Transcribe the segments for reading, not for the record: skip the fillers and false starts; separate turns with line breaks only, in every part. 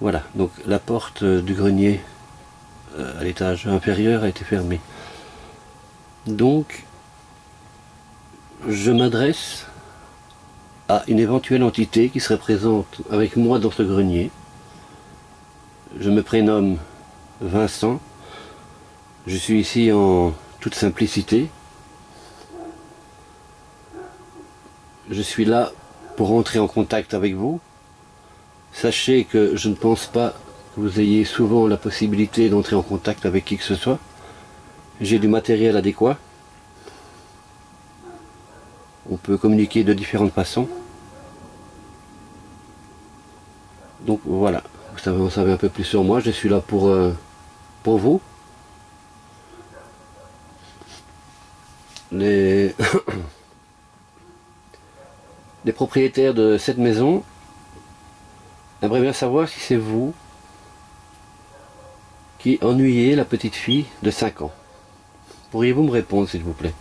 Voilà, donc la porte du grenier à l'étage inférieur a été fermée. Donc, je m'adresse à une éventuelle entité qui serait présente avec moi dans ce grenier. Je me prénomme Vincent. Je suis ici en toute simplicité. Je suis là pour entrer en contact avec vous. Sachez que je ne pense pas que vous ayez souvent la possibilité d'entrer en contact avec qui que ce soit. J'ai du matériel adéquat. On peut communiquer de différentes façons. Donc voilà, vous savez un peu plus sur moi. Je suis là pour vous. Les, les propriétaires de cette maison aimeraient bien savoir si c'est vous qui ennuyez la petite fille de 5 ans. Pourriez-vous me répondre, s'il vous plaît?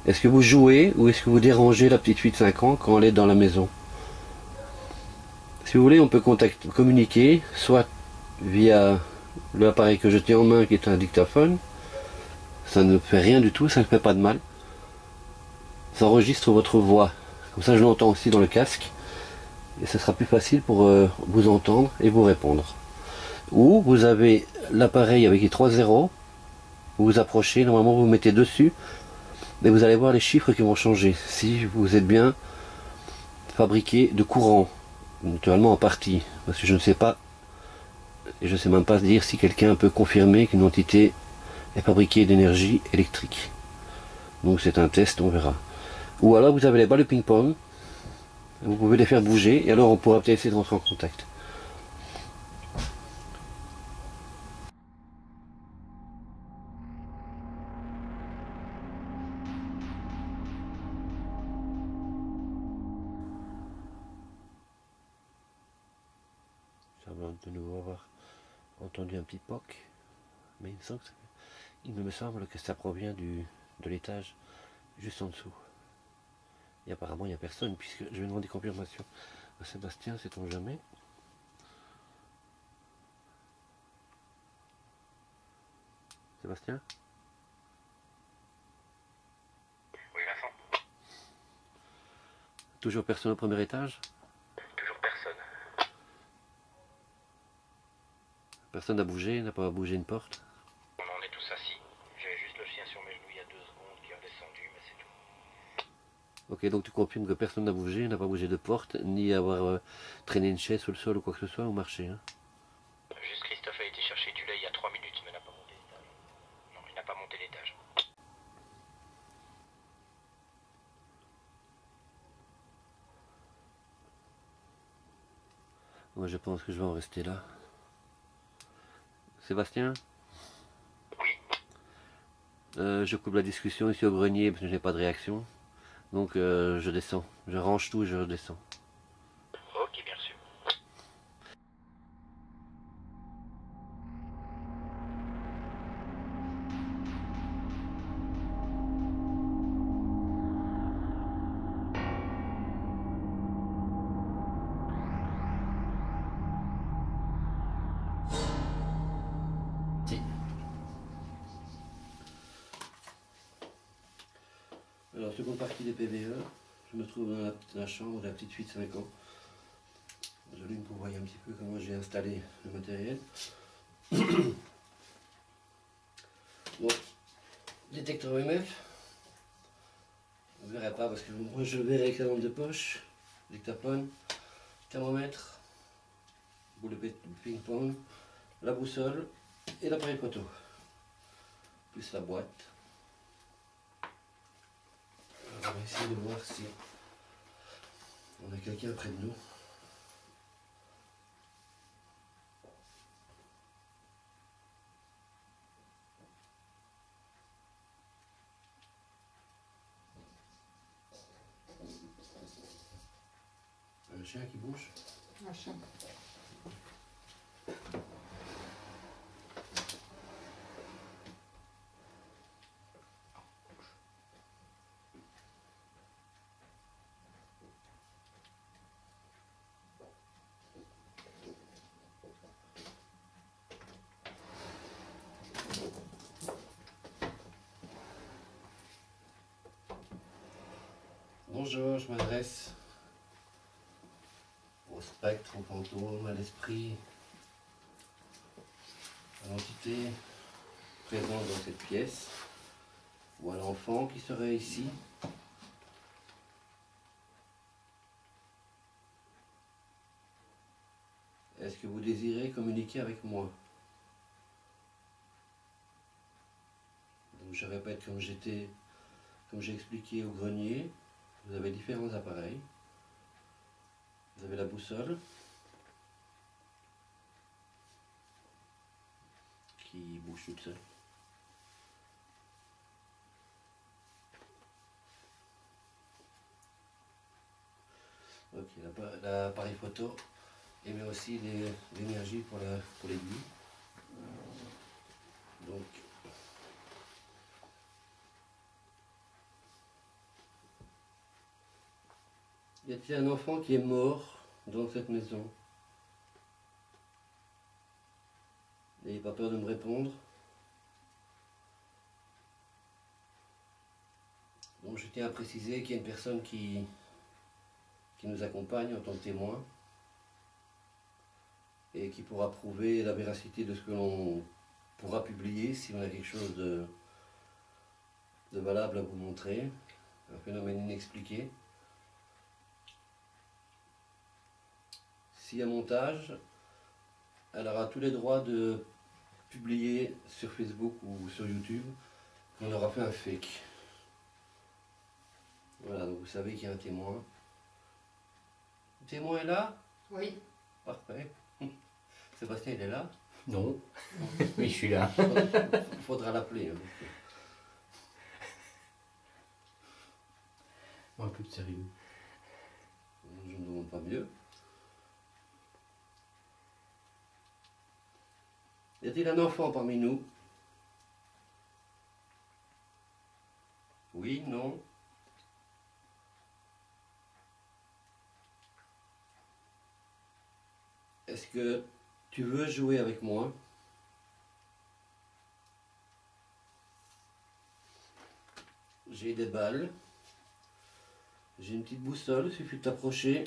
Est-ce que vous jouez ou est-ce que vous dérangez la petite fille de 5 ans quand elle est dans la maison? Si vous voulez, on peut communiquer, soit via l'appareil que je tiens en main qui est un dictaphone. Ça ne fait rien du tout, ça ne fait pas de mal. Ça enregistre votre voix. Comme ça, je l'entends aussi dans le casque. Et ce sera plus facile pour vous entendre et vous répondre. Ou vous avez l'appareil avec les 3 zéros. Vous vous approchez, normalement vous mettez dessus. Et vous allez voir les chiffres qui vont changer. Si vous êtes bien fabriqué de courant. Naturellement en partie. Parce que je ne sais pas. Et je ne sais même pas dire si quelqu'un peut confirmer qu'une entité est fabriquée d'énergie électrique. Donc c'est un test, on verra. Ou alors vous avez les balles de ping-pong. Vous pouvez les faire bouger et alors on pourra peut-être essayer de rentrer en contact. Ça va de nouveau avoir entendu un petit poc. Mais il me semble que ça provient de l'étage juste en dessous. Et apparemment il n'y a personne puisque je vais demander confirmation à Sébastien, sait-on jamais. Sébastien?
Oui, Vincent.
Toujours personne au premier étage?
Toujours personne.
Personne n'a bougé, n'a pas bougé une porte?
On en est tous assis. J'avais juste le chien sur mes genoux il y a 2 secondes qui est redescendu, mais c'est tout.
Ok, donc tu confirmes que personne n'a bougé, n'a pas bougé de porte, ni avoir traîné une chaise sur le sol ou quoi que ce soit, ou marché, hein?
Juste Christophe a été chercher du lait il y a 3 minutes, mais n'a pas monté l'étage. Non, il n'a pas monté l'étage.
Moi je pense que je vais en rester là. Sébastien?
Oui.
Je coupe la discussion ici au grenier parce que je n'ai pas de réaction. Donc je descends. Je range tout et je redescends.
Ok, bien sûr.
Si. Alors, seconde partie des PVE. Je me trouve dans la chambre de la petite fille de 5 ans. J'allume pour voir un petit peu comment j'ai installé le matériel. Bon, détecteur EMF. On ne verra pas parce que moi je le verrai avec la lampe de poche, dictaphone, thermomètre, boule de ping-pong, la boussole et l'appareil photo. Plus la boîte. Alors, on va essayer de voir si on a quelqu'un près de nous. Un chien qui bouge.
Un chien.
Bonjour, je m'adresse au spectre, au fantôme, à l'esprit, à l'entité présente dans cette pièce, ou à l'enfant qui serait ici. Est-ce que vous désirez communiquer avec moi? Donc je répète, comme j'ai expliqué au grenier, vous avez différents appareils. Vous avez la boussole qui bouge toute seule. Ok, l'appareil photo émet aussi l'énergie pour l'aiguille. Donc, y a-t-il un enfant qui est mort dans cette maison? N'ayez pas peur de me répondre. Donc je tiens à préciser qu'il y a une personne qui nous accompagne en tant que témoin et qui pourra prouver la véracité de ce que l'on pourra publier si on a quelque chose de valable à vous montrer. Un phénomène inexpliqué. S'il y a montage, elle aura tous les droits de publier sur Facebook ou sur YouTube qu'on aura fait un fake. Voilà, donc vous savez qu'il y a un témoin. Le témoin est là?
Oui.
Parfait. Sébastien, il est là?
Non. Oui, je suis là.
Il faudra l'appeler. Hein.
Un peu de sérieux.
Je ne demande pas mieux. Y a-t-il un enfant parmi nous? Oui, non? Est-ce que tu veux jouer avec moi? J'ai des balles. J'ai une petite boussole, il suffit de t'approcher.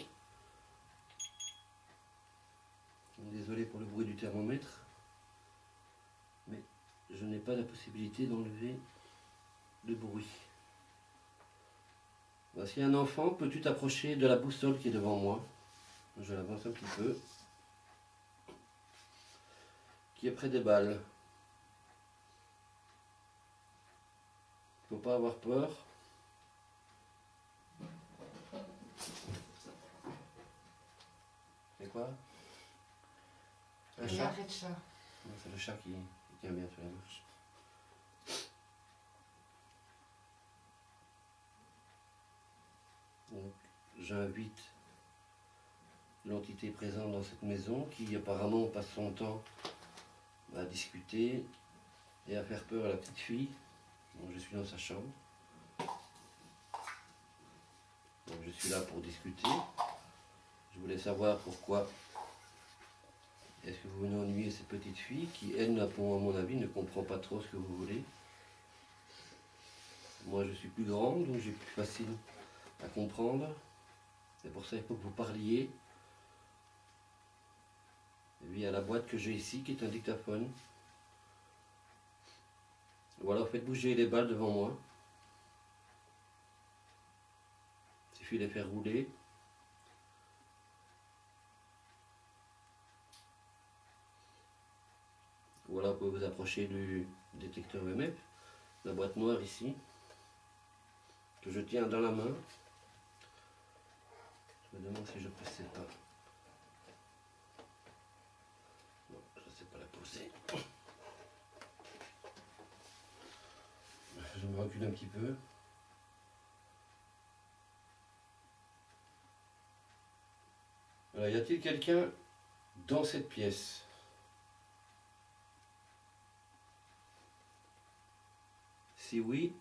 Désolé pour le bruit du thermomètre. Mais je n'ai pas la possibilité d'enlever le bruit. Voici un enfant, peux-tu t'approcher de la boussole qui est devant moi? Je l'avance un petit peu. Qui est près des balles. Il ne faut pas avoir peur. C'est quoi? Un chat?
Arrête chat.
Non, c'est le chat qui tient bien sur la marche. Donc, j'invite l'entité présente dans cette maison qui apparemment passe son temps à discuter et à faire peur à la petite fille. Donc, je suis dans sa chambre. Donc, je suis là pour discuter. Je voulais savoir pourquoi est-ce que vous venez ennuyer cette petite fille qui, elle, à mon avis, ne comprend pas trop ce que vous voulez. Moi, je suis plus grand, donc j'ai plus facile à comprendre. C'est pour ça qu'il faut que vous parliez. Et puis, il y a la boîte que j'ai ici, qui est un dictaphone. Ou alors, faites bouger les balles devant moi. Il suffit de les faire rouler. Ou alors vous pouvez vous approcher du détecteur EMF, la boîte noire ici, que je tiens dans la main. Je me demande si je ne sais pas. Non, je ne sais pas la poser. Je me recule un petit peu. Alors, y a-t-il quelqu'un dans cette pièce? Si oui,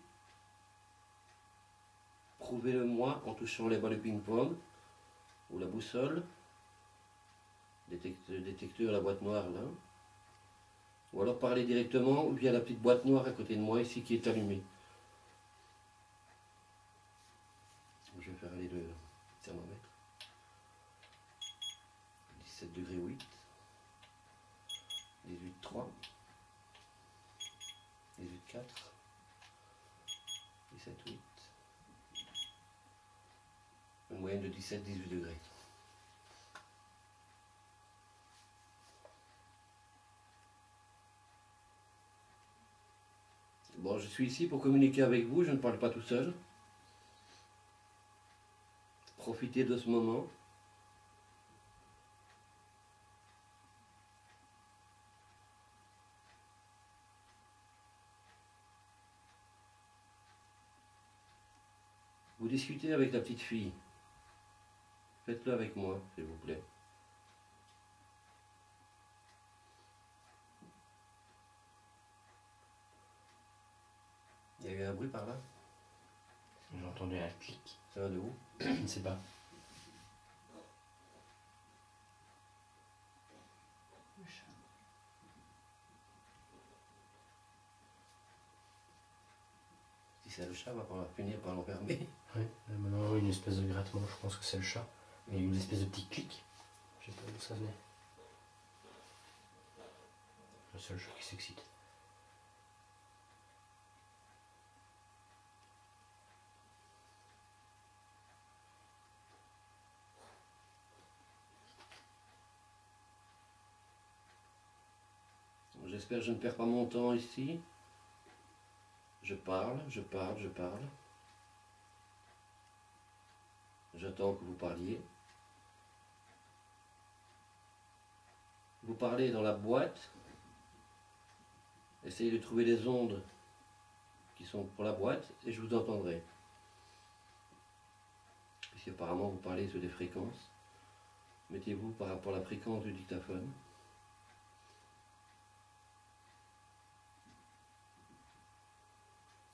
prouvez-le moi en touchant les balles de ping-pong ou la boussole, le détecteur, la boîte noire là. Ou alors parlez directement via la petite boîte noire à côté de moi ici qui est allumée. Je vais faire thermomètre. 17 degrés 8. 18,3. 18,4. 17,8. Une moyenne de 17-18 degrés. Bon, je suis ici pour communiquer avec vous, je ne parle pas tout seul. Profitez de ce moment. Vous discutez avec la petite fille. Faites-le avec moi, s'il vous plaît. Il y a eu un bruit par là?
J'ai entendu un clic.
Ça va de où?
Je ne sais pas.
Le chat.
Si c'est le chat, on va finir par l'enfermer.
Oui, maintenant une espèce de grattement, je pense que c'est le chat. Mais il y a une espèce de petit clic. Je sais pas d'où ça venait. Le seul chat qui s'excite.
J'espère que je ne perds pas mon temps ici. Je parle, je parle, je parle. J'attends que vous parliez. Vous parlez dans la boîte. Essayez de trouver les ondes qui sont pour la boîte et je vous entendrai. Puisqu'apparemment vous parlez sur des fréquences. Mettez-vous par rapport à la fréquence du dictaphone.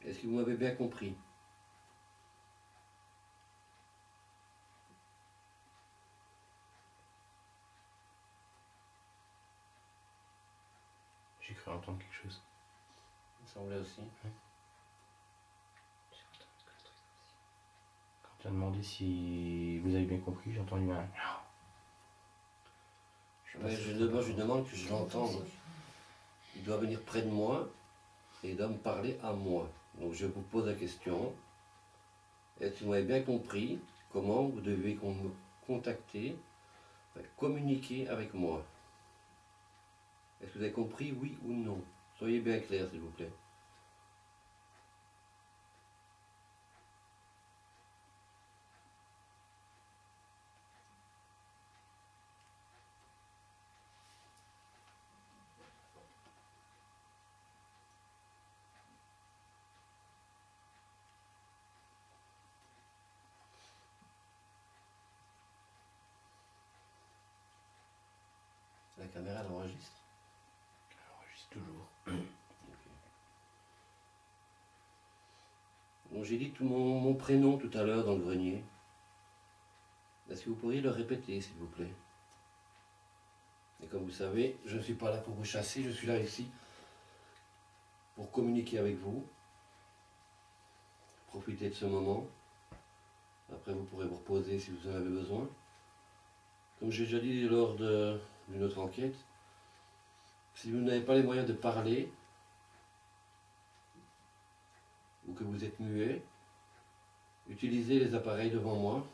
Est-ce que vous m'avez bien compris?
J'ai cru entendre quelque chose.
Il me semblait aussi.
Quand tu as demandé si vous avez bien compris, j'ai entendu un.
Ouais, je lui demande que je l'entende. Il doit venir près de moi et il doit me parler à moi. Donc je vous pose la question. Est-ce que vous avez bien compris comment vous devez me contacter, enfin, communiquer avec moi? Est-ce que vous avez compris, oui ou non? Soyez bien clair, s'il vous plaît. La caméra, elle enregistre.
Elle enregistre toujours.
Donc j'ai dit tout mon prénom tout à l'heure dans le grenier. Est-ce que vous pourriez le répéter, s'il vous plaît? Et comme vous savez, je ne suis pas là pour vous chasser, je suis là ici pour communiquer avec vous. Profitez de ce moment. Après, vous pourrez vous reposer si vous en avez besoin. Comme j'ai déjà dit lors d'une autre enquête, si vous n'avez pas les moyens de parler, ou que vous êtes muet, utilisez les appareils devant moi,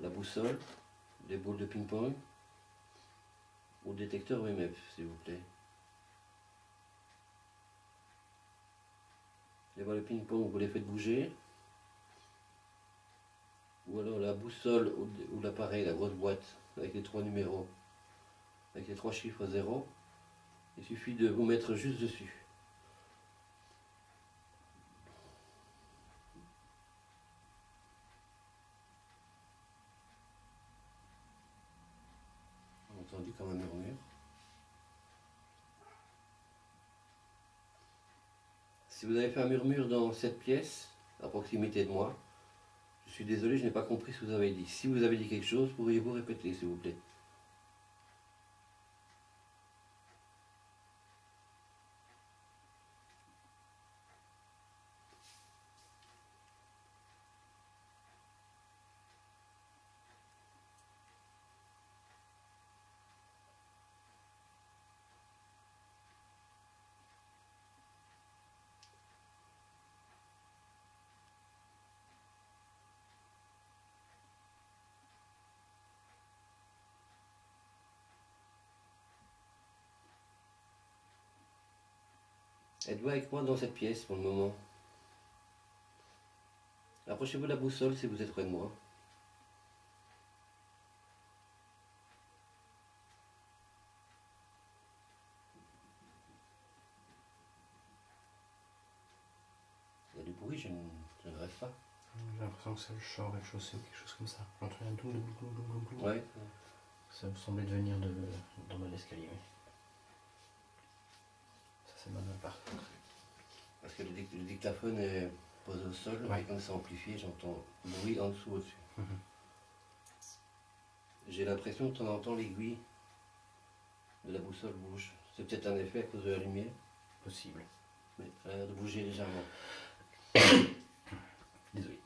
la boussole, les boules de ping-pong, ou le détecteur EMF, s'il vous plaît. Les balles de ping-pong, vous les faites bouger. Ou alors la boussole ou l'appareil, la grosse boîte, avec les 3 numéros, avec les 3 chiffres 0. Il suffit de vous mettre juste dessus. Entendu comme un murmure. Si vous avez fait un murmure dans cette pièce, à proximité de moi, je suis désolé, je n'ai pas compris ce que vous avez dit. Si vous avez dit quelque chose, pourriez-vous répéter, s'il vous plaît? Êtes-vous avec moi dans cette pièce pour le moment? Approchez-vous de la boussole si vous êtes près de moi. Il y a du bruit, je ne rêve pas.
J'ai l'impression que c'est le chat au rez-de-chaussée ou quelque chose comme ça. J'entends un doum, doum, doum, doum, doum, doum.
Ouais.
Ça me semblait venir d'en bas de l'escalier. Oui. Ça c'est mal part.
Parce que le dictaphone est posé au sol,
Ouais.
et comme c'est amplifié, j'entends bruit en dessous au-dessus. J'ai l'impression que de temps en temps l'aiguille de la boussole bouge. C'est peut-être un effet à cause de la lumière,
Possible.
mais elle a l'air de bouger légèrement.
Désolé.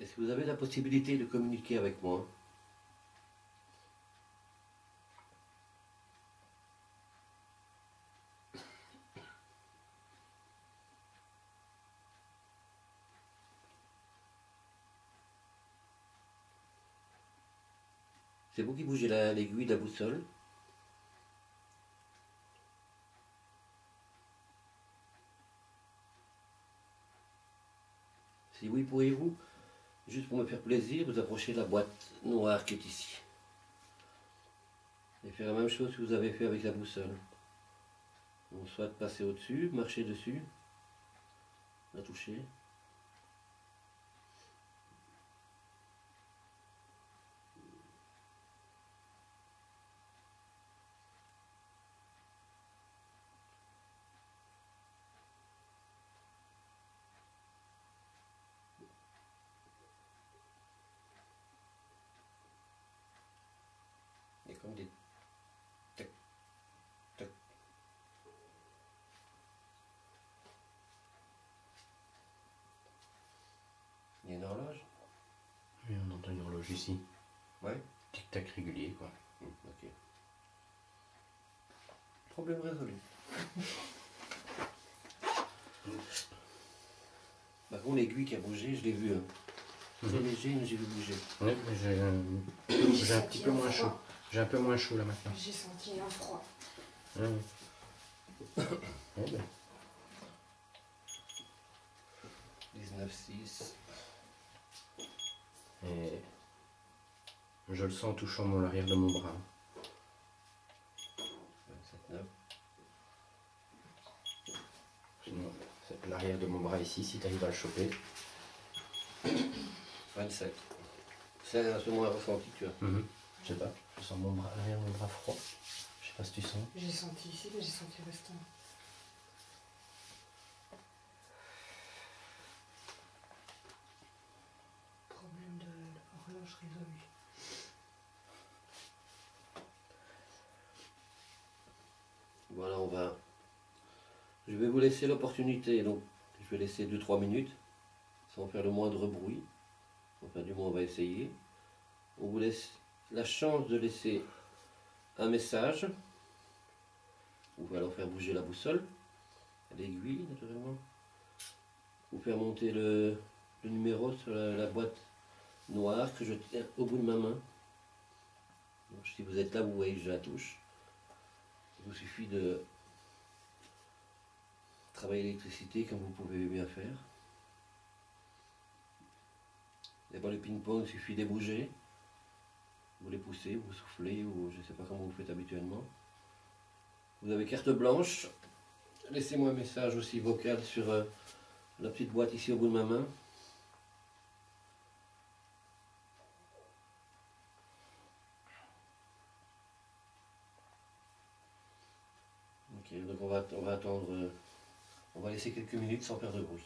Est-ce que vous avez la possibilité de communiquer avec moi? C'est vous qui bougez l'aiguille de la boussole. Si oui, pourriez-vous, juste pour me faire plaisir, vous approcher de la boîte noire qui est ici. Et faire la même chose que vous avez fait avec la boussole. Donc, soit passer au-dessus, marcher dessus, la toucher. Il y a comme des tac, tac. Il y a une horloge?
Oui, on entend une horloge ici.
Ouais.
Tic-tac régulier, quoi.
Ok. Problème résolu. Par contre, l'aiguille qui a bougé, je l'ai vu. Hein. C'est léger, mais j'ai vu bouger.
Oui, mais j'ai un petit peu moins chaud. J'ai un peu moins chaud là maintenant.
J'ai senti un froid.
Oui. Eh ben.
19,6.
Et je le sens en touchant l'arrière de mon bras.
27,9.
Sinon, c'est l'arrière de mon bras ici, si tu arrives à le choper.
27. C'est un moment ressenti que tu as.
Je sais pas, je sens l'arrière de mon bras froid. Je sais pas si tu sens.
J'ai senti ici, mais j'ai senti le restant. Problème de horloge résolu.
Voilà, je vais vous laisser l'opportunité, donc je vais laisser 2-3 minutes, sans faire le moindre bruit. Enfin, du moins, on va essayer. On vous laisse la chance de laisser un message. Vous allez faire bouger la boussole, l'aiguille, naturellement. Vous faire monter le numéro sur la boîte noire que je tiens au bout de ma main. Donc, si vous êtes là, vous voyez que je la touche. Il vous suffit de travailler l'électricité comme vous pouvez bien faire. Et pas le ping-pong, il suffit de les bouger. Vous les poussez, vous soufflez, ou je ne sais pas comment vous faites habituellement. Vous avez carte blanche. Laissez-moi un message aussi vocal sur la petite boîte ici au bout de ma main. Ok, donc on va attendre, on va laisser quelques minutes sans faire de bruit.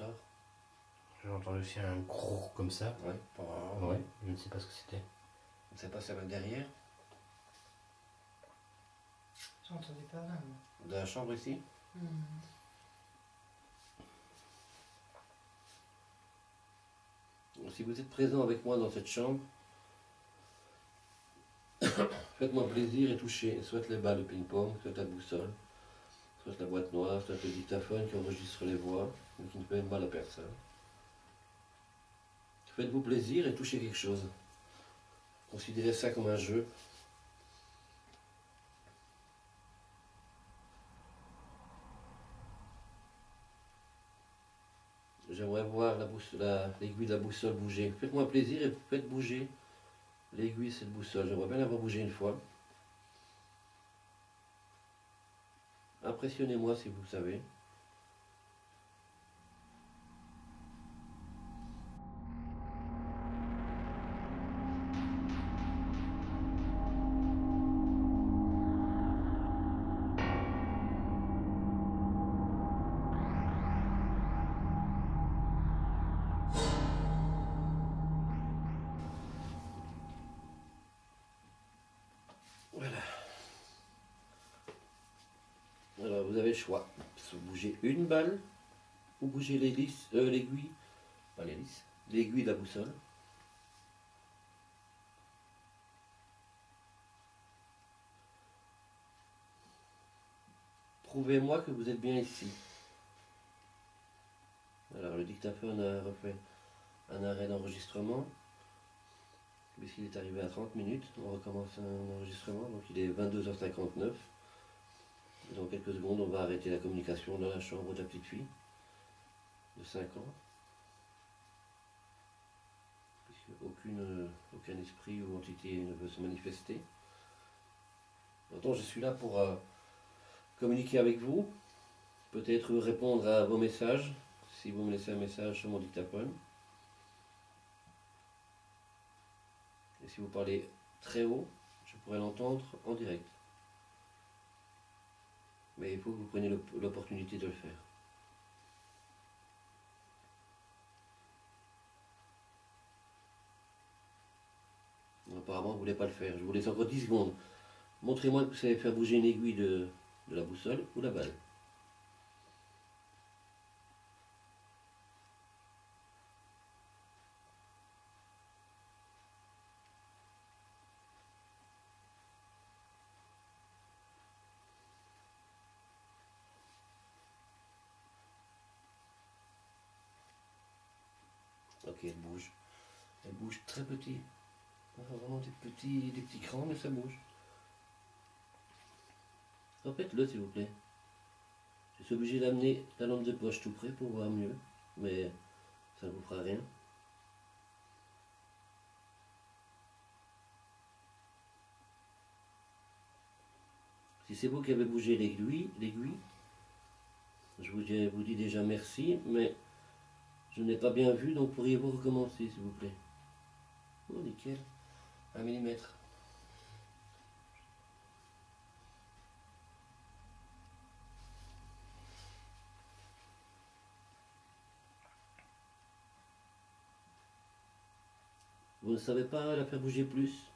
tard.
J'ai entendu aussi un gros comme ça.
Ouais.
Ouais, je ne sais pas ce que c'était.
On ne sait pas si ça va derrière.
J'entendais pas mal.
De la chambre ici. Si vous êtes présent avec moi dans cette chambre, faites-moi plaisir et touchez soit les balles de ping-pong, soit la boussole, soit la boîte noire, soit le dictaphone qui enregistre les voix, mais qui ne fait mal à personne. Faites-vous plaisir et touchez quelque chose. Considérez ça comme un jeu. J'aimerais voir l'aiguille de la boussole bouger. Faites-moi plaisir et faites bouger l'aiguille de cette boussole. J'aimerais bien la voir bouger une fois. Impressionnez-moi si vous savez. Voilà. Alors vous avez le choix. Soit bouger une balle ou bouger l'aiguille, pas l'hélice, l'aiguille de la boussole. Prouvez-moi que vous êtes bien ici. Alors le dictaphone a refait un arrêt d'enregistrement. Puisqu'il est arrivé à 30 minutes, on recommence un enregistrement, donc il est 22h59. Dans quelques secondes, on va arrêter la communication dans la chambre de la petite fille de 5 ans. Puisque aucun esprit ou entité ne veut se manifester. Pourtant, je suis là pour communiquer avec vous, peut-être répondre à vos messages, si vous me laissez un message sur mon dictaphone. Et si vous parlez très haut, je pourrais l'entendre en direct. Mais il faut que vous preniez l'opportunité de le faire. Apparemment, vous ne voulez pas le faire. Je vous laisse encore 10 secondes. Montrez-moi que vous savez faire bouger une aiguille de la boussole ou la balle. Ok, elle bouge. Elle bouge très petit. Vraiment des petits crans, mais ça bouge. Répète-le s'il vous plaît. Je suis obligé d'amener la lampe de poche tout près pour voir mieux, mais ça ne vous fera rien. Si c'est vous qui avez bougé l'aiguille, je vous dis déjà merci, mais je n'ai pas bien vu, donc pourriez-vous recommencer s'il vous plaît. Oh nickel, 1 millimètre. Vous ne savez pas la faire bouger plus?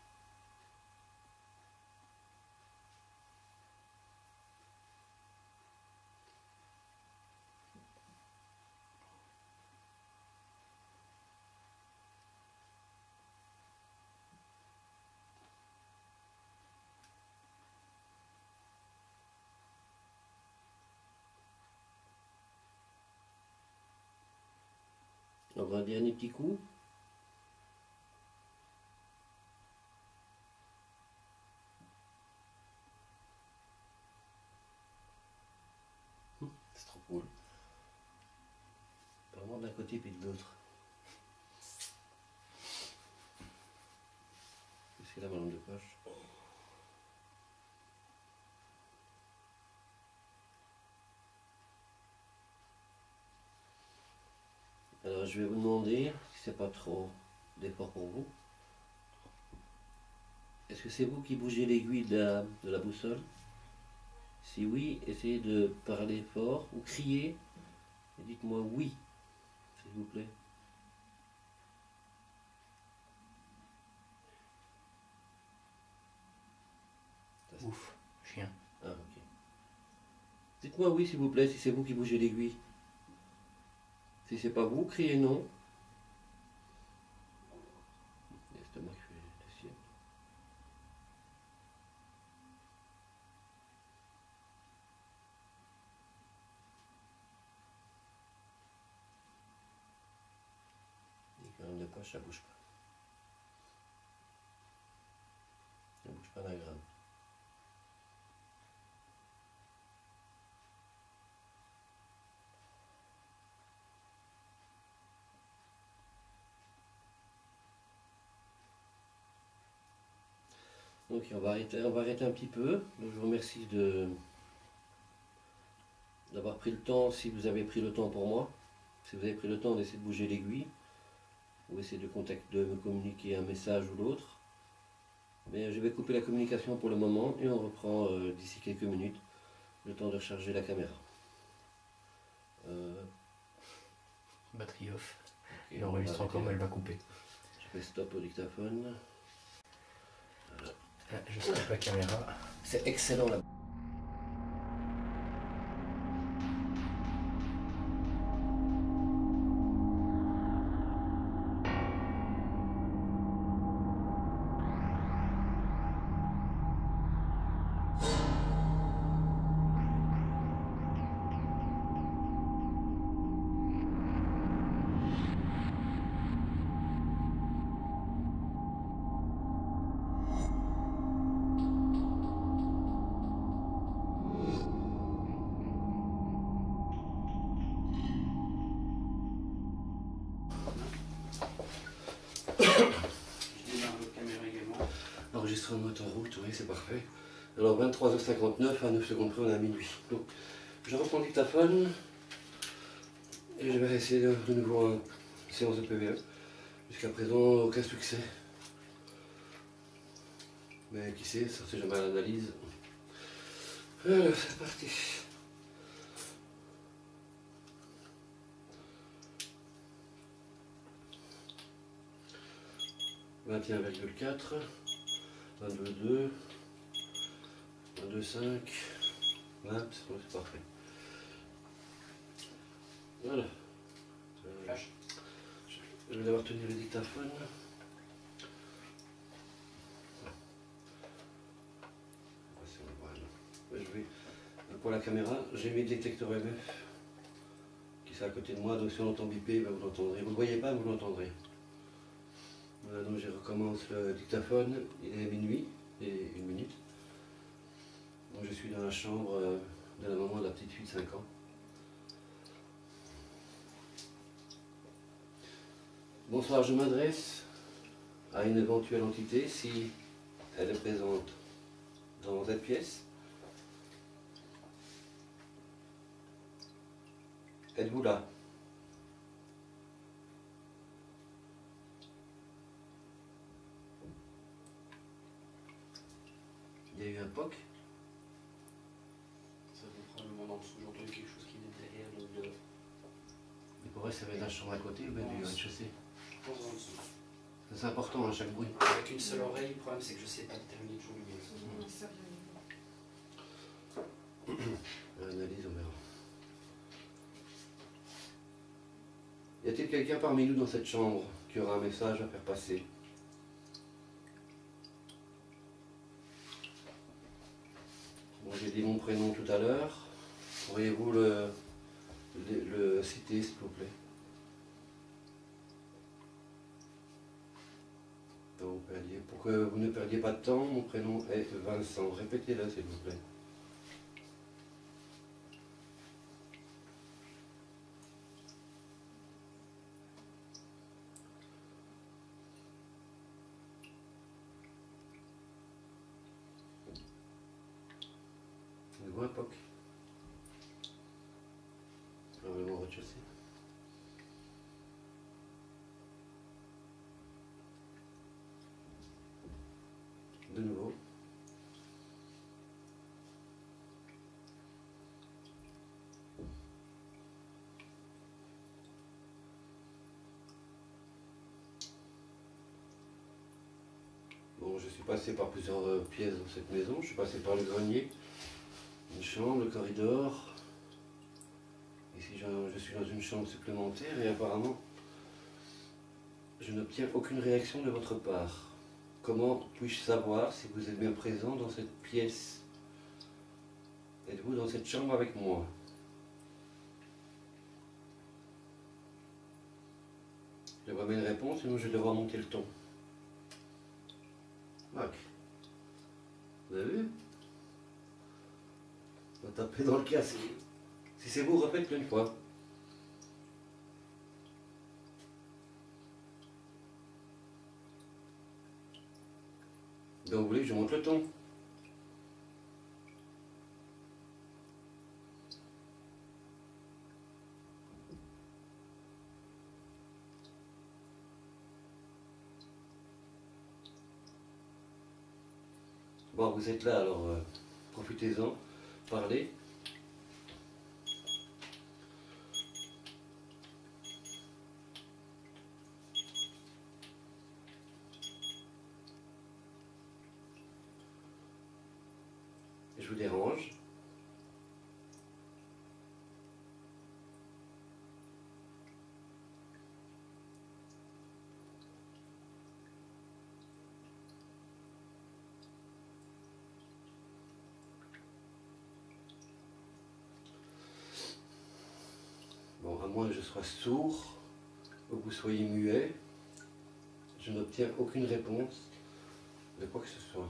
Encore un dernier petit coup. C'est trop cool. Vraiment d'un côté puis de l'autre. C'est la lampe de poche. Alors je vais vous demander, si c'est pas trop d'effort pour vous, est-ce que c'est vous qui bougez l'aiguille de la boussole? Si oui, essayez de parler fort ou crier et dites-moi oui. s'il vous plaît.
Ouf, chien.
Ah, ok. Dites-moi oui, s'il vous plaît, si c'est vous qui bougez l'aiguille. Si c'est pas vous, criez non. Et c'est moi qui fais le ciel. Et quand même de poche, ça bouge pas. Ça bouge pas d'un gramme. Donc on va arrêter un petit peu. Donc, je vous remercie d'avoir pris le temps, si vous avez pris le temps pour moi. Si vous avez pris le temps d'essayer de bouger l'aiguille, ou essayer de me communiquer un message ou l'autre. Mais je vais couper la communication pour le moment et on reprend d'ici quelques minutes, le temps de recharger la caméra.
Batterie off.
Et
Il
on va
enregistre encore, mais
arrêter.
elle va couper.
Je fais stop au dictaphone.
Ah, je stoppe la caméra.
C'est excellent là.
Je démarre votre caméra également.
Enregistrement est en route, oui, c'est parfait. Alors 23h59, à 9 secondes près, on est à minuit. Donc, je reprends le dictaphone et je vais essayer de nouveau une séance de PVE. Jusqu'à présent, aucun succès. Mais qui sait, ça c'est jamais à l'analyse. Alors, c'est parti. « 21,4, 22,2, 22,5, 20, c'est parfait. Voilà.
Flash.
Je vais devoir tenir le dictaphone. Je vais, pour la caméra, j'ai mis le détecteur MF qui est à côté de moi, donc si on entend biper, ben, vous l'entendrez. Vous ne le voyez pas, mais vous l'entendrez. Voilà, donc je recommence le dictaphone, il est minuit et 1 minute. Donc je suis dans la chambre de la maman de la petite fille de 5 ans. Bonsoir, je m'adresse à une éventuelle entité si elle est présente dans cette pièce. Êtes-vous là? Il y a eu un POC.
Ça fait probablement dans dessous, j'ai entendu quelque chose qui venait derrière, donc
Il pourrait ça vient de la chambre à côté ou bien du rez-de-chaussée.
je pense en dessous.
C'est important, hein, chaque bruit.
Avec une seule oreille, le problème c'est que je sais pas déterminer toujours le bien.
Ça vient.
L'analyse, on verra. Y a-t-il quelqu'un parmi nous dans cette chambre qui aura un message à faire passer? Bon, j'ai dit mon prénom tout à l'heure. Pourriez-vous le citer, s'il vous plaît? Donc, pour que vous ne perdiez pas de temps, mon prénom est Vincent. Répétez-le, s'il vous plaît. Vous un POC? Probablement au rez-de-chaussée. De nouveau. passé par plusieurs pièces dans cette maison. Je suis passé par le grenier, une chambre, le corridor. Ici, je suis dans une chambre supplémentaire et apparemment, je n'obtiens aucune réaction de votre part. Comment puis-je savoir si vous êtes bien présent dans cette pièce? Êtes-vous dans cette chambre avec moi? Je vois bien une réponse, sinon je vais devoir monter le ton. Mac, vous avez vu? On va taper dans le casque. Si c'est vous, répète-le une fois. Donc vous voulez que je monte le ton? Bon, vous êtes là, alors profitez-en, parlez. Je vous dérange. Bon, à moins que je sois sourd ou que vous soyez muet, je n'obtiens aucune réponse de quoi que ce soit.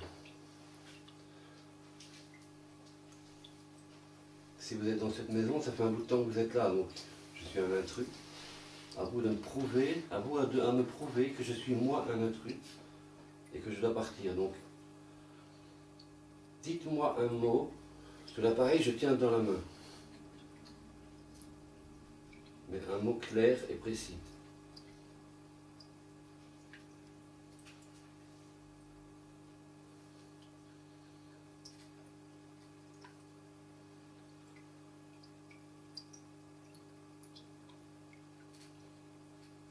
Si vous êtes dans cette maison, ça fait un bout de temps que vous êtes là, donc je suis un intrus. À vous de me prouver, à vous à me prouver que je suis moi un intrus et que je dois partir. Donc, dites-moi un mot, parce que l'appareil je tiens dans la main. Mais un mot clair et précis.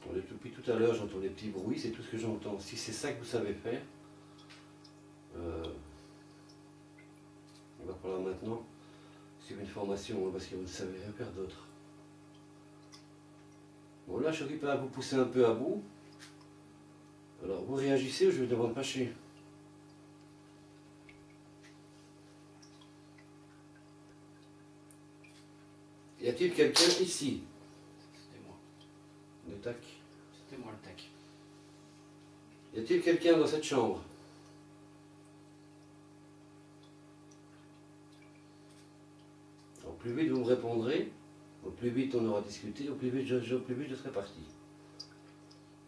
Bon, depuis tout à l'heure, j'entends des petits bruits, c'est tout ce que j'entends. Si c'est ça que vous savez faire, il va falloir maintenant suivre une formation, hein, parce que vous ne savez rien faire d'autre. Bon, là, je suis occupé à vous pousser un peu à bout. Alors, vous réagissez ou je vais devoir me fâcher. Y a-t-il quelqu'un ici?
C'était moi.
Le tac.
C'était moi le tac.
Y a-t-il quelqu'un dans cette chambre? Au plus vite vous me répondrez, au plus vite on aura discuté, au plus vite je serai parti.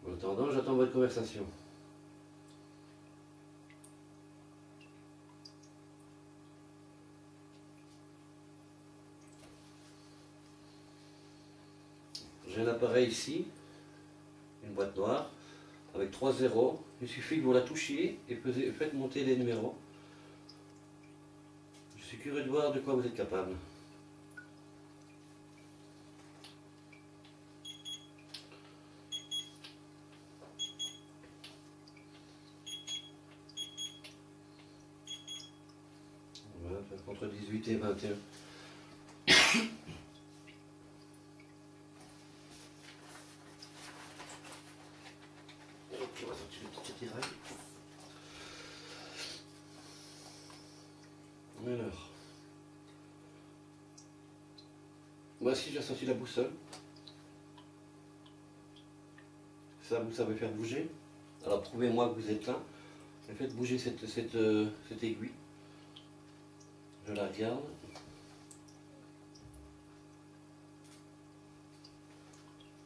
En attendant, j'attends votre conversation. J'ai un appareil ici, une boîte noire, avec 3 zéros. Il suffit que vous la touchiez et faites monter les numéros. Je suis curieux de voir de quoi vous êtes capable. Voilà, entre 18 et 21. On va sortir le petit attirail. Alors, voici, j'ai sorti la boussole. Ça, vous savez faire bouger. Alors, prouvez-moi que vous êtes là. Et faites bouger cette aiguille. Je la regarde.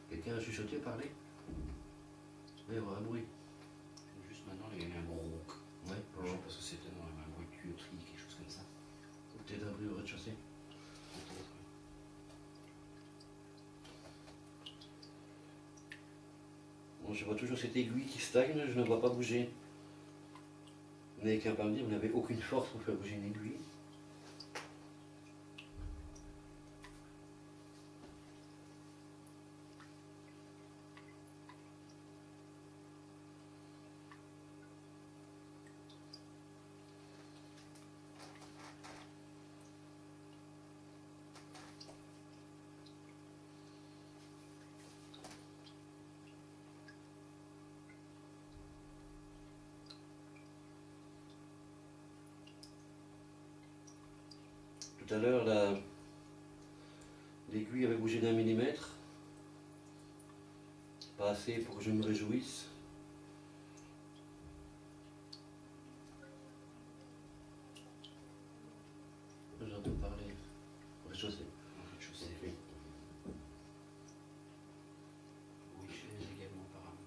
Quelqu'un a chuchoté, parlé? Oui, il y aura un bruit.
Juste maintenant, il y a eu un gros ronc.
Ouais,
Je sais pas ce que c'était, non, un bruit de tuyauterie, quelque chose comme ça.
peut-être un bruit au rez-de-chaussée.
Peut-être, oui.
Bon, je vois toujours cette aiguille qui stagne, je ne vois pas bouger. Vous n'avez qu'à pas me dire, vous n'avez aucune force pour faire bouger une aiguille. Tout à l'heure, l'aiguille avait bougé d'1 millimètre. Pas assez pour que je me réjouisse. J'entends parler. Au rez-de-chaussée.
Rez-de-chaussée. Bruit de chaise également, apparemment.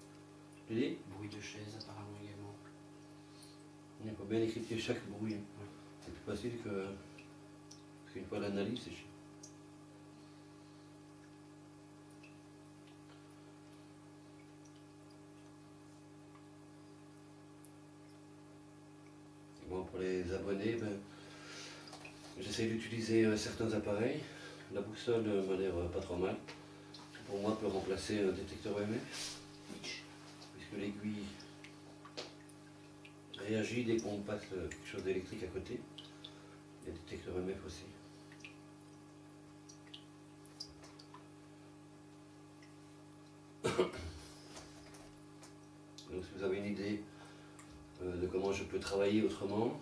Tu dis?
Bruit de chaise, apparemment, également.
Il faut bien écrire chaque bruit.
Ouais.
C'est plus facile que. Parce qu'une fois l'analyse, c'est chiant. Bon, pour les abonnés, ben, j'essaie d'utiliser certains appareils. La boussole m'a l'air pas trop mal. Pour moi, peut remplacer un détecteur EMF, puisque l'aiguille réagit dès qu'on passe quelque chose d'électrique à côté. Il y a des détecteurs EMF aussi. Donc si vous avez une idée de comment je peux travailler autrement,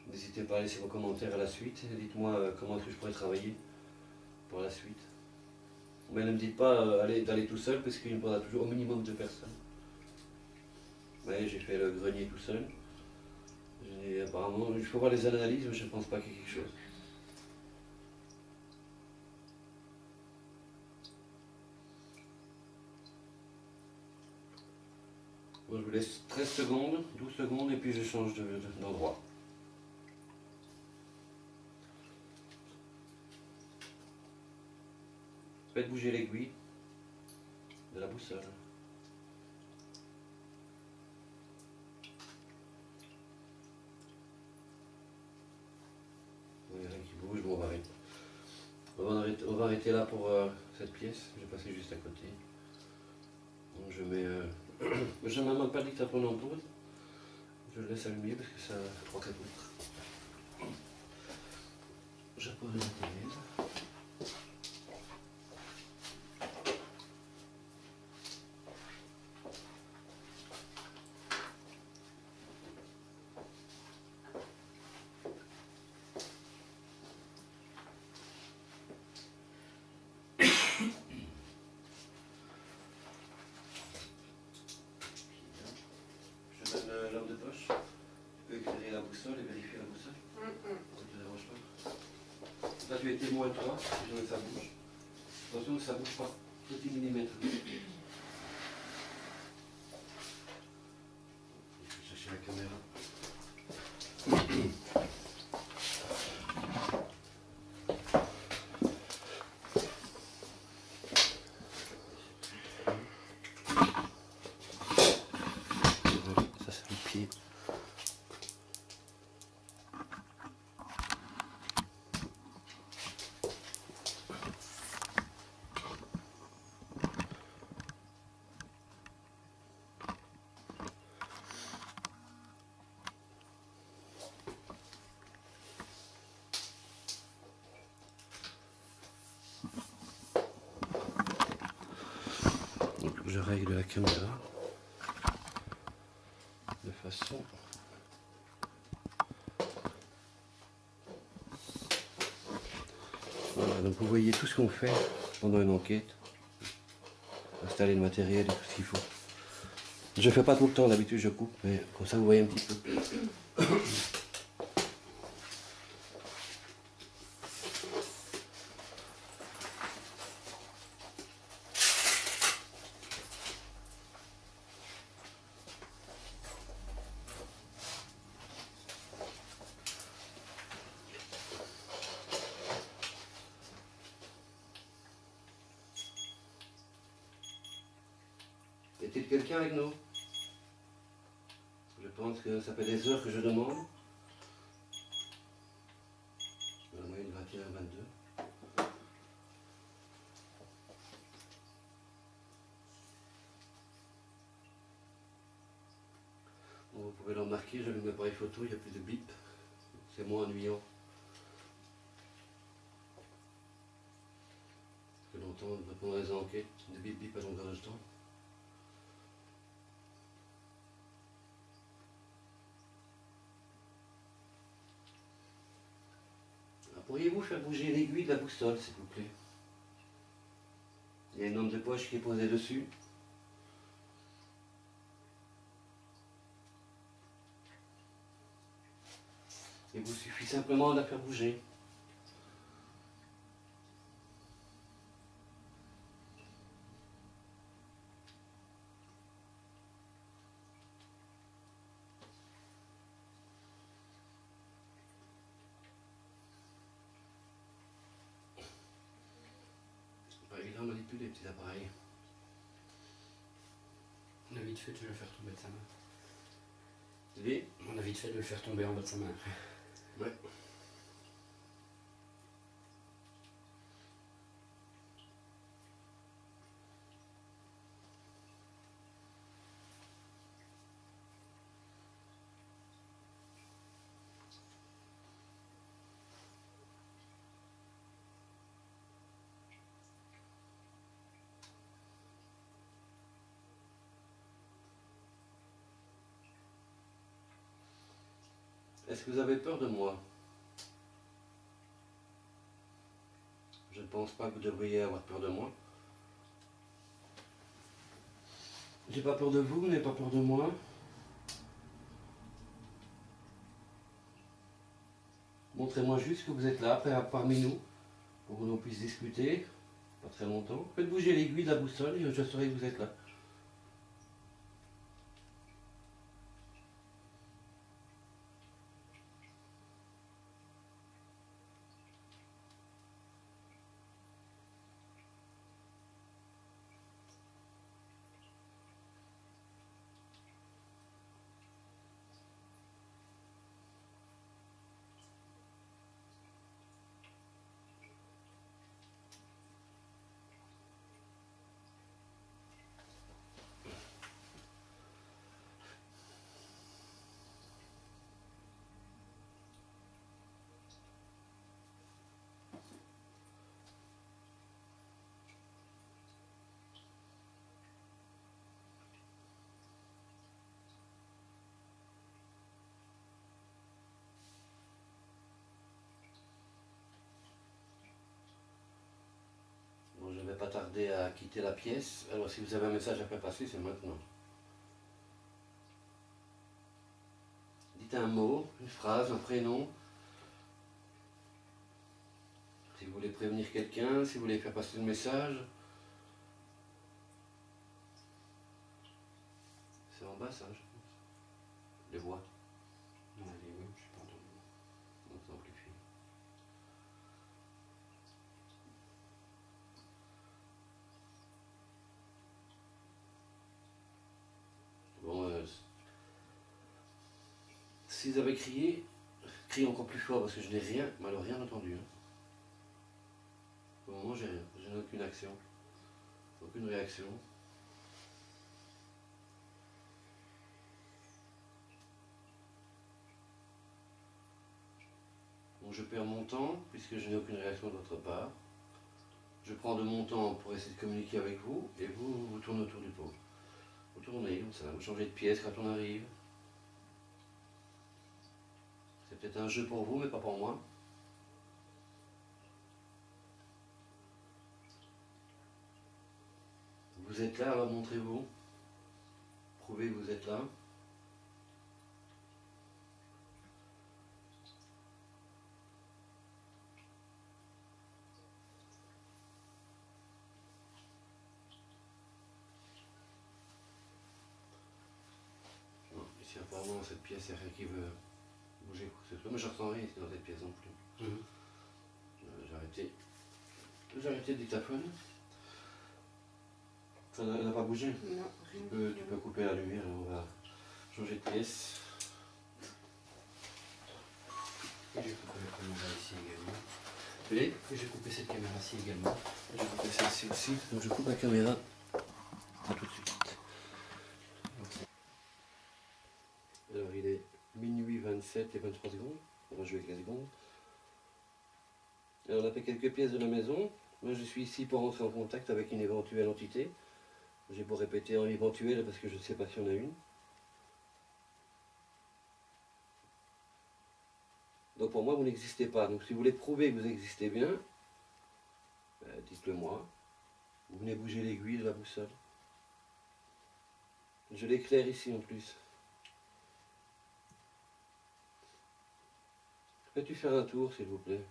n'hésitez pas à laisser vos commentaires à la suite. Dites-moi comment est-ce que je pourrais travailler pour la suite. Mais ne me dites pas d'aller tout seul, parce qu'il me faudra toujours au minimum 2 personnes. Ouais, j'ai fait le grenier tout seul. Apparemment, il faut voir les analyses, mais je ne pense pas qu'il y ait quelque chose. Bon, je vous laisse 13 secondes, 12 secondes, et puis je change d'endroit. Faites bouger l'aiguille de la boussole. Il n'y a rien qui bouge, bon, on va arrêter là pour cette pièce. Je vais passer juste à côté. Donc je mets... je n'ai même pas dit que ça prenait en pause. Je le laisse allumer parce que ça prend 4 minutes. Je pose le matériel. Je donne lampe de poche. Tu peux éclairer la boussole et vérifier la boussole. Ça ne te dérange pas. Là tu es témoin toi, si jamais ça bouge. Attention que ça ne bouge pas. Petit millimètre. Je vais chercher la caméra. Ça c'est le pied. Donc je règle la caméra de façon voilà, donc vous voyez tout ce qu'on fait pendant une enquête, installer le matériel et tout ce qu'il faut. Je fais pas tout le temps, d'habitude je coupe, mais comme ça vous voyez un petit peu. Y a-t-il quelqu'un avec nous? Je pense que ça fait des heures que je demande. La moyenne 21 à 22. Bon, vous pouvez le remarquer, j'allume l'appareil photo, il n'y a plus de bip. C'est moins ennuyant. Ça fait longtemps, pendant les enquêtes, des bip bip à longueur de temps. Pourriez-vous faire bouger l'aiguille de la boussole, s'il vous plaît? Il y a une lampe de poche qui est posée dessus. Il vous suffit simplement de la faire bouger. Il a manipulé les petits appareils.
On a vite fait de le faire tomber de sa main.
Oui.
On a vite fait de le faire tomber en bas de sa main.
Ouais. Est-ce que vous avez peur de moi? Je ne pense pas que vous devriez avoir peur de moi. J'ai pas peur de vous, vous n'avez pas peur de moi. Montrez-moi juste que vous êtes là, parmi nous, pour que l'on puisse discuter, pas très longtemps. Faites bouger l'aiguille de la boussole et je saurai que vous êtes là. Bon, je ne vais pas tarder à quitter la pièce. Alors si vous avez un message à faire passer, c'est maintenant. Dites un mot, une phrase, un prénom. Si vous voulez prévenir quelqu'un, si vous voulez faire passer le message. C'est en bas ça, je pense. Les voix.
On a dit oui, je suis pas entendu.
On s'amplifie. Bon, s'ils avaient crié, criez encore plus fort parce que je n'ai rien, mais alors rien entendu. Hein. Au moment, j'ai rien. Je n'ai aucune action. Aucune réaction. Donc je perds mon temps puisque je n'ai aucune réaction de votre part. Je prends de mon temps pour essayer de communiquer avec vous et vous tournez autour du pot. Vous tournez comme ça, vous changez de pièce quand on arrive. C'est peut-être un jeu pour vous mais pas pour moi. Vous êtes là, alors montrez-vous. Prouvez que vous êtes là. Non, ici apparemment dans cette pièce, il n'y a rien qui veut bouger quoi que ce soit. Mais je ressens rien ici dans cette pièce non plus. J'ai arrêté le dictaphone. Ça n'a pas bougé.
Non,
Tu peux couper la lumière, on va changer de pièce.
Et j'ai coupé la caméra ici également.
Et
Et j'ai coupé cette caméra-ci également.
je vais couper celle-ci aussi, donc je coupe la caméra. A tout de suite. Alors il est minuit 27 et 23 secondes. On va jouer avec les secondes. Alors on a fait quelques pièces de la maison. Moi je suis ici pour entrer en contact avec une éventuelle entité. J'ai beau répéter en éventuel parce que je ne sais pas s'il y en a une. Donc pour moi, vous n'existez pas. Donc si vous voulez prouver que vous existez bien, dites-le moi. Vous venez bouger l'aiguille de la boussole. Je l'éclaire ici en plus. Peux-tu faire un tour, s'il vous plaît?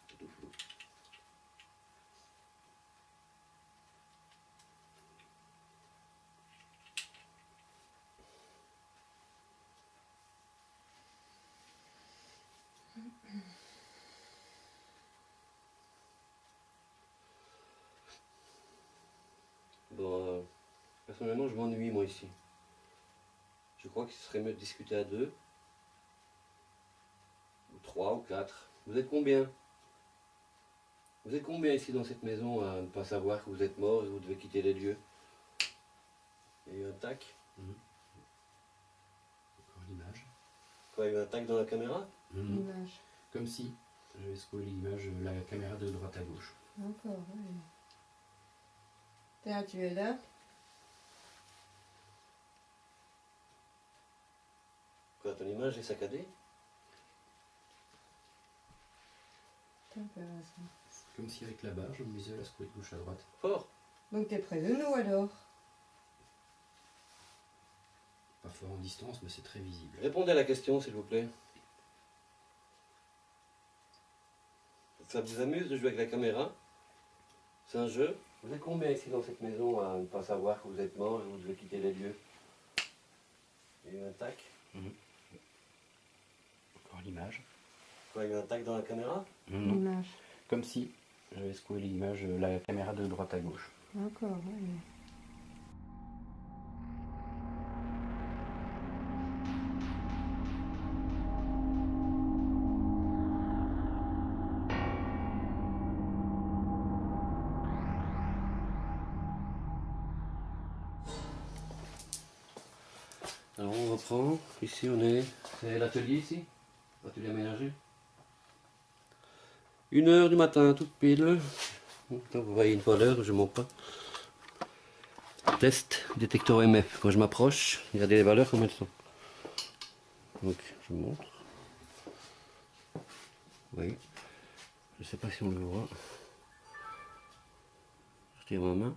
C'est tout flou. Bon, personnellement, je m'ennuie moi ici. Je crois qu'il serait mieux de discuter à deux, ou trois, ou quatre. Vous êtes combien? Vous êtes combien ici dans cette maison à ne pas savoir que vous êtes mort et que vous devez quitter les lieux? Il y a eu un tac.
Encore l'image.
Quoi, il y a eu un tac dans la caméra?
L'image.
Comme si j'avais scrollé l'image, la caméra de droite à gauche.
Encore, oui. Tiens, tu es là?
Quoi, ton image est saccadée?
C'est intéressant.
Comme si avec la barre, je me misais à la scroller de gauche à droite.
Fort.
Donc t'es près de nous alors?
Pas fort en distance, mais c'est très visible.
Répondez à la question, s'il vous plaît. Ça vous amuse de jouer avec la caméra? C'est un jeu? Vous êtes combien ici dans cette maison à ne pas savoir que vous êtes mort et que vous devez quitter les lieux? Il y a eu un tac.
Encore l'image.
Quoi, il y a eu un tac dans la caméra?
L'image.
Comme si j'avais scrollé l'image, la caméra de droite à gauche.
Encore, oui.
Alors on reprend. Ici on est. C'est l'atelier ici? L'atelier aménagé? 1h du matin, toute pile. Donc vous voyez une fois l'heure, je ne mens pas. Test détecteur MF. Quand je m'approche, regardez les valeurs comme elles sont. Donc je montre. Oui. Je ne sais pas si on le voit. Je tire ma main.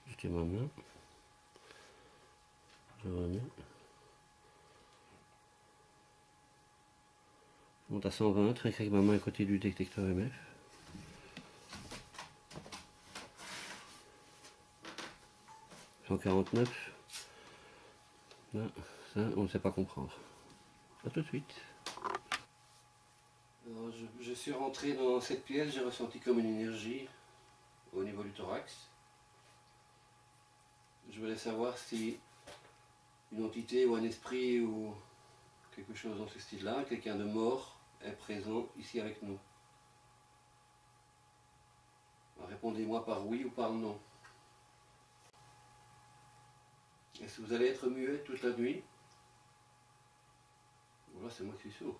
Je tire ma main. Je remets. Je monte à 120, avec ma main à côté du détecteur MF. « 149. Là, ça, on ne sait pas comprendre. A tout de suite. Alors, je suis rentré dans cette pièce, j'ai ressenti comme une énergie au niveau du thorax. Je voulais savoir si une entité ou un esprit ou quelque chose dans ce style-là, quelqu'un de mort, est présent ici avec nous. Répondez-moi par oui ou par non. Est-ce que vous allez être muet toute la nuit? Voilà, c'est moi qui suis sourd.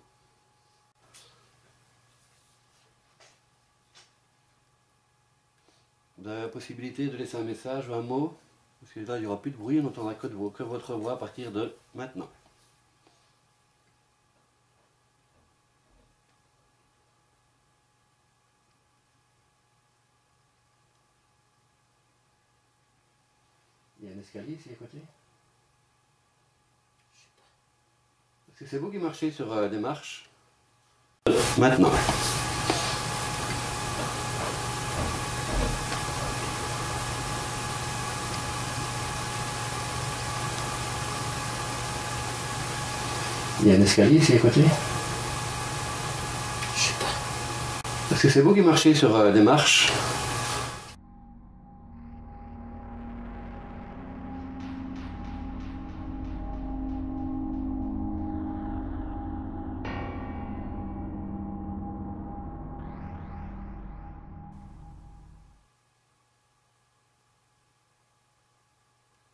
Vous avez la possibilité de laisser un message ou un mot, parce que là il n'y aura plus de bruit, on n'entendra que votre voix à partir de maintenant. Il y a un escalier ici à côté? Est-ce que c'est vous qui marchez sur des marches? Maintenant. Il y a un escalier ici à côté? Je sais pas. Est-ce que c'est vous qui marchez sur des marches?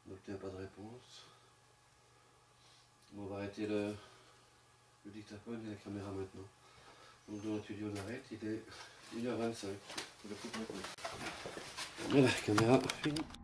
Donc tu es un pense. Bon, on va arrêter le dictaphone et la caméra maintenant. Donc dans l'atelier on arrête, il est 1h25. Je le coupe maintenant. Voilà, caméra finie.